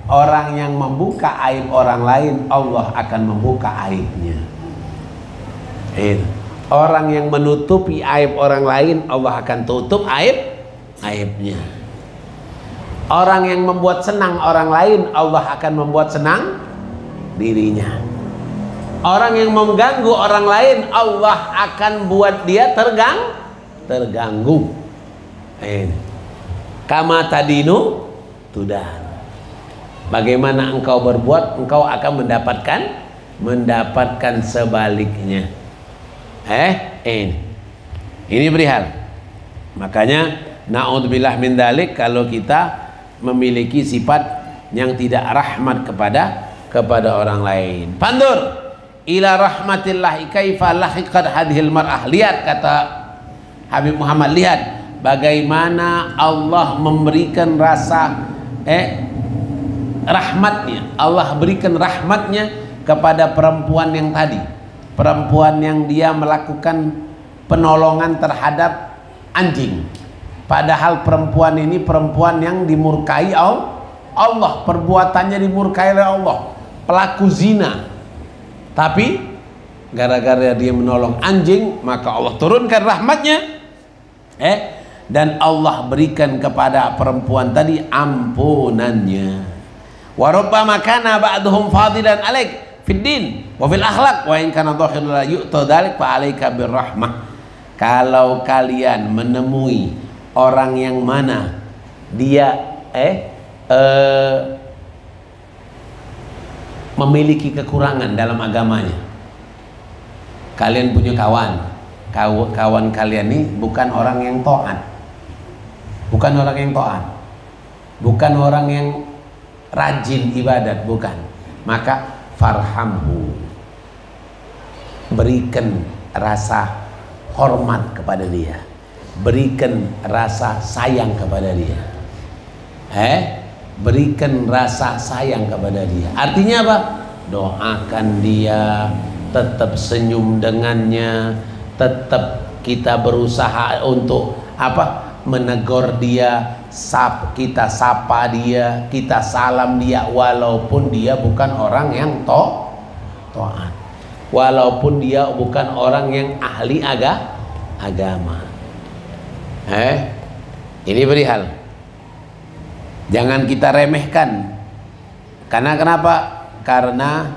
Orang yang membuka aib orang lain, Allah akan membuka aibnya. Orang yang menutupi aib orang lain, Allah akan tutup aibnya. Orang yang membuat senang orang lain, Allah akan membuat senang dirinya. Orang yang mengganggu orang lain, Allah akan buat dia terganggu. Kama tadinu tudan. Bagaimana engkau berbuat, engkau akan mendapatkan sebaliknya. Ini perihal. Makanya naudzubillah min dzalik, kalau kita memiliki sifat yang tidak rahmat kepada orang lain. Pandur ila rahmatillahi kaifa lahiqat hadhil mar'ah. Lihat, kata Habib Muhammad, lihat bagaimana Allah memberikan rasa rahmatnya. Allah berikan rahmatnya kepada perempuan yang tadi, perempuan yang dia melakukan penolongan terhadap anjing. Padahal perempuan ini perempuan yang dimurkai Allah, perbuatannya dimurkai oleh Allah, pelaku zina. Tapi gara-gara dia menolong anjing, maka Allah turunkan rahmatnya. Dan Allah berikan kepada perempuan tadi ampunannya. Wa rubbama kana ba'duhum fadilan alaik fid din wa fil akhlaq wa in kana dhahirun la yu'ta dzalik fa alaika birrahmah. Kalau kalian menemui orang yang mana dia memiliki kekurangan dalam agamanya, kalian punya kawan kalian ini bukan orang yang taat, bukan orang yang rajin ibadat, bukan, maka farhamhu, berikan rasa hormat kepada dia, berikan rasa sayang kepada dia. Berikan rasa sayang kepada dia. Artinya apa? Doakan dia, tetap senyum dengannya, tetap kita berusaha untuk menegur dia, kita sapa dia, kita salam dia, walaupun dia bukan orang yang taat, walaupun dia bukan orang yang ahli agama. Ini perihal, jangan kita remehkan. Karena kenapa? Karena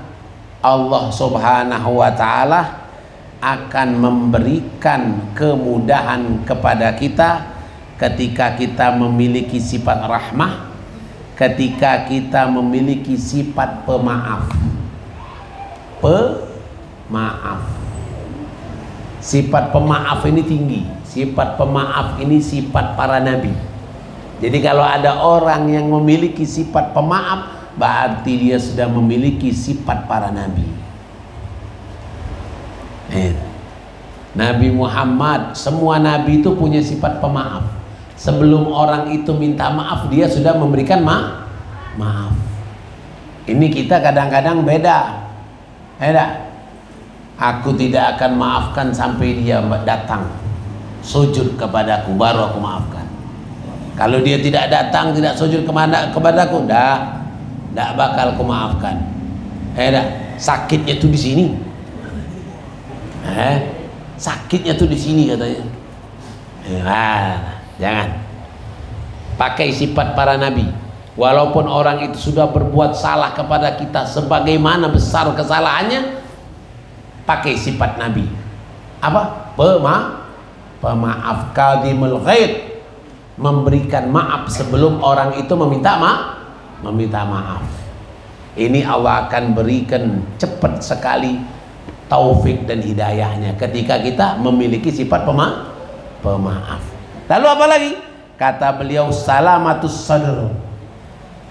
Allah Subhanahu wa ta'ala akan memberikan kemudahan kepada kita ketika kita memiliki sifat rahmah, ketika kita memiliki sifat pemaaf. Sifat pemaaf ini tinggi. Sifat pemaaf ini sifat para nabi. Jadi kalau ada orang yang memiliki sifat pemaaf, berarti dia sudah memiliki sifat para nabi. Nabi Muhammad, semua nabi itu punya sifat pemaaf. Sebelum orang itu minta maaf, dia sudah memberikan maaf. Ini kita kadang-kadang beda. Aku tidak akan maafkan sampai dia datang sujud kepadaku, baru aku maafkan. Kalau dia tidak datang, tidak sujud kepadaku, tidak bakal aku maafkan. Sakitnya tuh di sini. Sakitnya tuh di sini katanya. Jangan. Pakai sifat para nabi. Walaupun orang itu sudah berbuat salah kepada kita, sebagaimana besar kesalahannya, pakai sifat nabi. Apa? Pemaaf, kadhimul ghaid, memberikan maaf sebelum orang itu meminta meminta maaf. Ini Allah akan berikan cepat sekali taufik dan hidayahnya ketika kita memiliki sifat pemaaf. Lalu apa lagi? Kata beliau, salamatus sadr,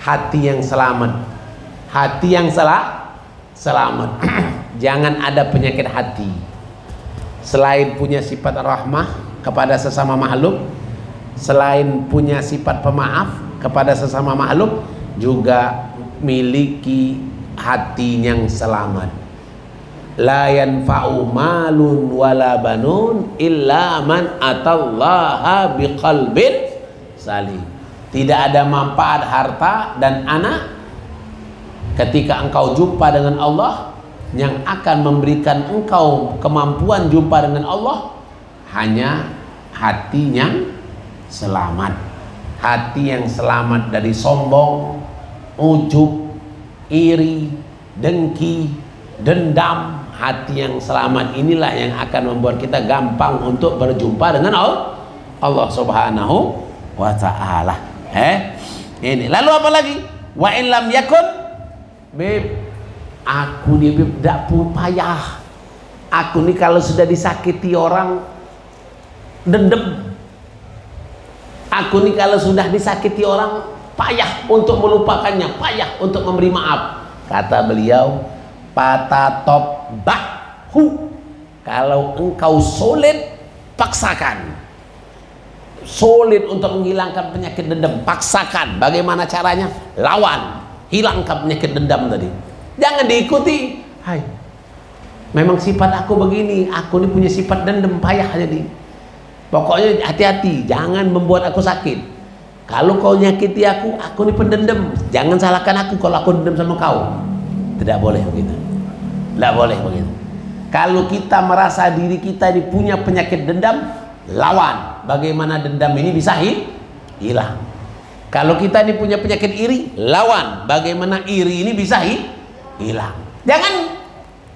hati yang selamat. Hati yang selamat. Jangan ada penyakit hati. Selain punya sifat rahmah kepada sesama makhluk, selain punya sifat pemaaf kepada sesama makhluk, juga miliki hati yang selamat. La yanfa'u malun wala banun illa man atallaha biqalbin salim. Tidak ada manfaat harta dan anak ketika engkau jumpa dengan Allah. Yang akan memberikan engkau kemampuan jumpa dengan Allah hanya hati yang selamat. Hati yang selamat dari sombong, ujub, iri, dengki, dendam. Hati yang selamat inilah yang akan membuat kita gampang untuk berjumpa dengan Allah Subhanahu wa ta'ala. Ini. Lalu apa lagi? Wa in lam yakun aku ni tidak payah. Aku ni kalau sudah disakiti orang dendam. Aku ni kalau sudah disakiti orang payah untuk melupakannya, payah untuk memberi maaf. Kata beliau, patatobbahu, kalau engkau sulit, paksakan. Sulit untuk menghilangkan penyakit dendam, paksakan. Bagaimana caranya? Lawan, hilangkan penyakit dendam tadi. Jangan diikuti. Hai, memang sifat aku begini, aku ini punya sifat dendam, payah jadi. Pokoknya hati-hati, jangan membuat aku sakit. Kalau kau nyakiti aku ini pendendam. Jangan salahkan aku kalau aku dendam sama kau. Tidak boleh begitu. Tidak boleh begitu. Kalau kita merasa diri kita ini punya penyakit dendam, lawan. Bagaimana dendam ini bisa hilang. Kalau kita ini punya penyakit iri, lawan. Bagaimana iri ini bisa hilang. Jangan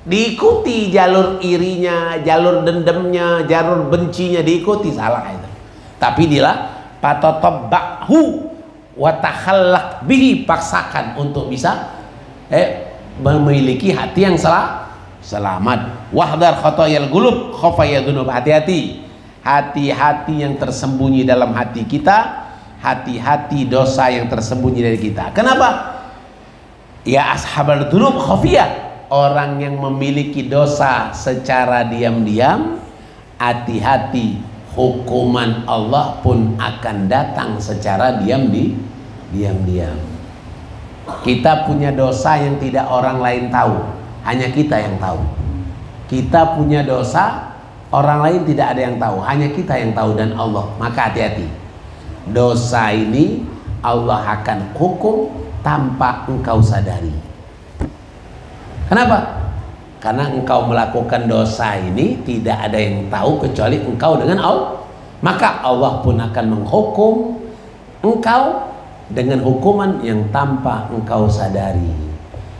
diikuti jalur irinya, jalur dendamnya, jalur bencinya, diikuti, salah itu. Tapi dia patatobbahu wa takhallaq bihi, paksakan untuk bisa memiliki hati yang selamat. Wahdar khotoyal gulub khofayadunub, hati-hati. Hati-hati yang tersembunyi dalam hati kita, hati-hati dosa yang tersembunyi dari kita. Kenapa? Ya ashabal dzunub khafiyah, orang yang memiliki dosa secara diam-diam, hati-hati, hukuman Allah pun akan datang secara diam-diam. Kita punya dosa yang tidak orang lain tahu, hanya kita yang tahu. Kita punya dosa, orang lain tidak ada yang tahu, hanya kita yang tahu dan Allah. Maka hati-hati. Dosa ini Allah akan hukum tanpa engkau sadari. Kenapa? Karena engkau melakukan dosa ini tidak ada yang tahu kecuali engkau dengan Allah. Maka Allah pun akan menghukum engkau dengan hukuman yang tanpa engkau sadari.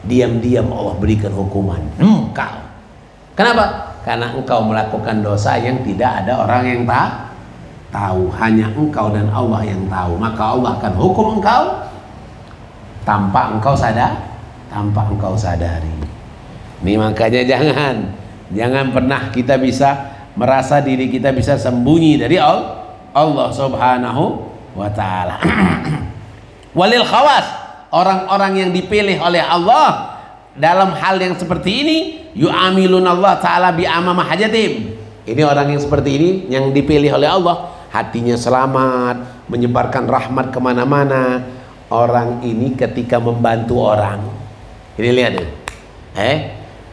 Diam-diam Allah berikan hukuman engkau. Kenapa? Karena engkau melakukan dosa yang tidak ada orang yang tahu, hanya engkau dan Allah yang tahu. Maka Allah akan hukum engkau tanpa engkau sadari. Ini makanya jangan pernah kita bisa merasa diri kita bisa sembunyi dari Allah Subhanahu wa ta'ala. Walil khawas, orang-orang yang dipilih oleh Allah dalam hal yang seperti ini, yu'amilun Allah ta'ala bi'amama hajatim. Ini orang yang seperti ini yang dipilih oleh Allah, hatinya selamat, menyebarkan rahmat kemana-mana. Orang ini ketika membantu orang, ini lihat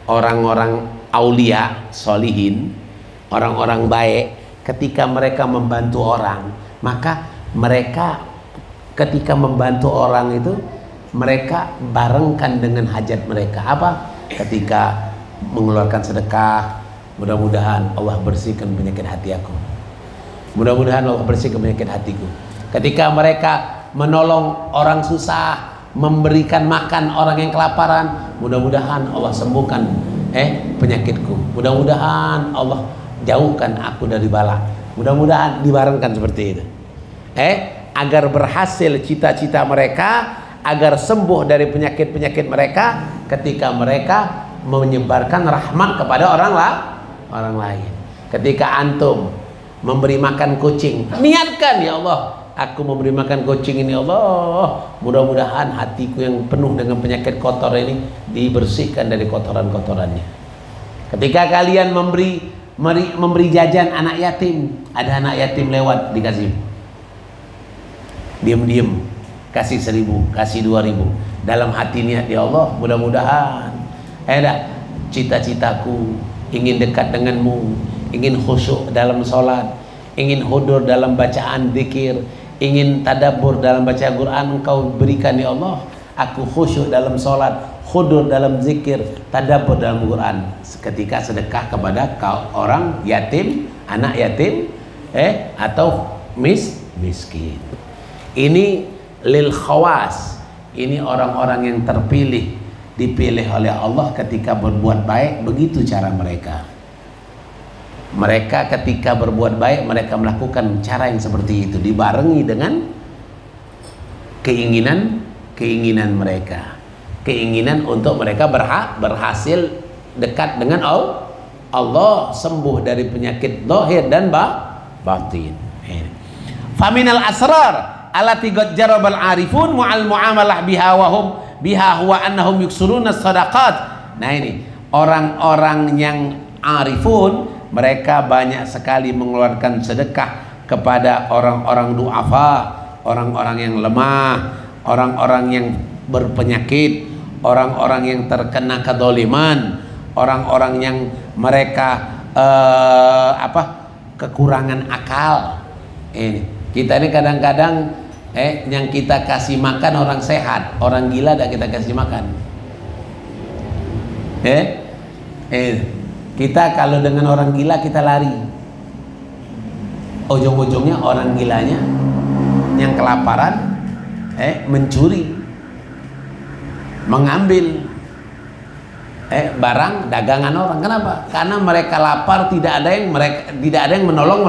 orang-orang aulia, solihin, orang-orang baik, ketika mereka membantu orang, maka mereka ketika membantu orang itu, mereka barengkan dengan hajat mereka. Apa? Ketika mengeluarkan sedekah, mudah-mudahan Allah bersihkan penyakit hati aku. Mudah-mudahan Allah bersihkan penyakit hatiku. Ketika mereka menolong orang susah, memberikan makan orang yang kelaparan, mudah-mudahan Allah sembuhkan penyakitku. Mudah-mudahan Allah jauhkan aku dari bala. Mudah-mudahan dibarengkan seperti itu. Agar berhasil cita-cita mereka, agar sembuh dari penyakit-penyakit mereka ketika mereka menyebarkan rahmat kepada orang lain. Ketika antum memberi makan kucing, niatkan, ya Allah, aku memberi makan kucing ini, Allah, mudah-mudahan hatiku yang penuh dengan penyakit kotor ini dibersihkan dari kotoran-kotorannya. Ketika kalian memberi jajan anak yatim, ada anak yatim lewat, dikasih, diam-diam kasih 1.000, kasih 2.000, dalam hati niat, ya Allah, mudah-mudahan cita-citaku ingin dekat denganmu, ingin khusyuk dalam sholat, ingin hudur dalam bacaan zikir, ingin tadabbur dalam baca Quran, engkau berikan ya Allah, aku khusyuk dalam sholat, hudur dalam zikir, tadabbur dalam Quran. Ketika sedekah kepada orang yatim, anak yatim, atau miskin. Ini lil khawas, ini orang-orang yang terpilih, dipilih oleh Allah ketika berbuat baik. Begitu cara mereka. Mereka ketika berbuat baik, mereka melakukan cara yang seperti itu, dibarengi dengan keinginan mereka, keinginan untuk mereka berhasil dekat dengan Allah, sembuh dari penyakit zahir dan batin. Faminal asrar allati qad jarabal arifun mu'al muamalah biha wa hum biha huwa annahum yuksuruna sadaqat. Nah, ini orang-orang yang arifun, mereka banyak sekali mengeluarkan sedekah kepada orang-orang du'afa, orang-orang yang lemah, orang-orang yang berpenyakit, orang-orang yang terkena kedoliman, orang-orang yang mereka kekurangan akal. Kita ini kadang-kadang yang kita kasih makan orang sehat, orang gila tidak kita kasih makan. Kita kalau dengan orang gila kita lari, ujung-ujungnya orang gilanya yang kelaparan mencuri, mengambil barang dagangan orang. Kenapa? Karena mereka lapar, tidak ada yang menolong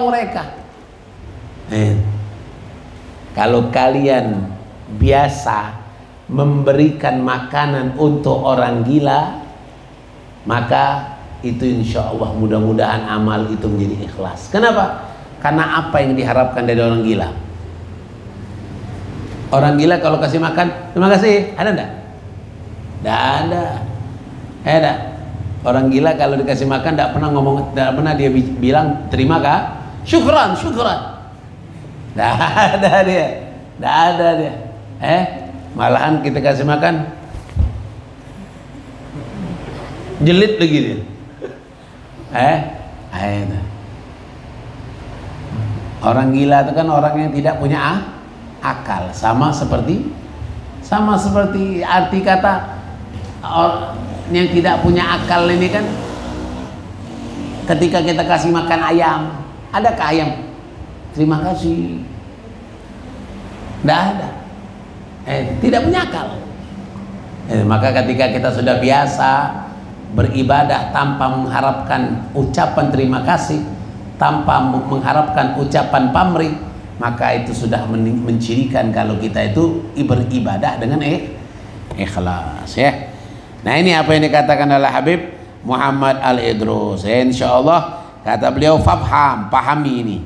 mereka. Kalau kalian biasa memberikan makanan untuk orang gila, maka itu insya Allah mudah-mudahan amal itu menjadi ikhlas. Kenapa? Karena apa yang diharapkan dari orang gila? Orang gila kalau kasih makan, terima kasih, ada enggak? Tidak ada. Orang gila kalau dikasih makan tidak pernah dia bilang terima kah? Syukran. Tidak ada dia. Malahan kita kasih makan, jelit lagi dia. Orang gila itu kan orang yang tidak punya akal, sama seperti arti kata yang tidak punya akal ini kan. Ketika kita kasih makan ayam, adakah ayam terima kasih? Tidak ada. Tidak punya akal. Maka ketika kita sudah biasa beribadah tanpa mengharapkan ucapan terima kasih, tanpa mengharapkan ucapan pamrih, maka itu sudah mencirikan kalau kita itu beribadah dengan ikhlas, ya. Nah, ini apa yang dikatakan oleh Habib Muhammad Al-Idrus. Insyaallah kata beliau, fafham, pahami ini.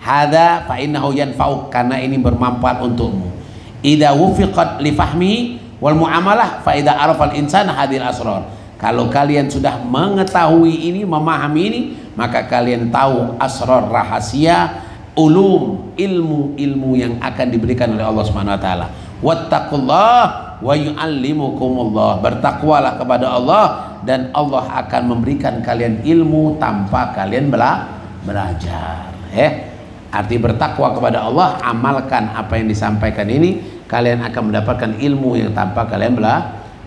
Hadza fa innahu yanfa'uk, karena ini bermanfaat untukmu. Idza wufiqat li fahmihi wal muamalah fa idza arafa al-insan hadhil asrar. Kalau kalian sudah mengetahui ini, memahami ini, maka kalian tahu asrar, rahasia, ilmu yang akan diberikan oleh Allah Subhanahu wa taala. Wattaqullah wa yu'allimukumullah. Bertakwalah kepada Allah dan Allah akan memberikan kalian ilmu tanpa kalian belajar. Arti bertakwa kepada Allah, amalkan apa yang disampaikan ini, kalian akan mendapatkan ilmu yang tanpa kalian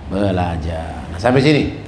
belajar. Nah, sampai sini.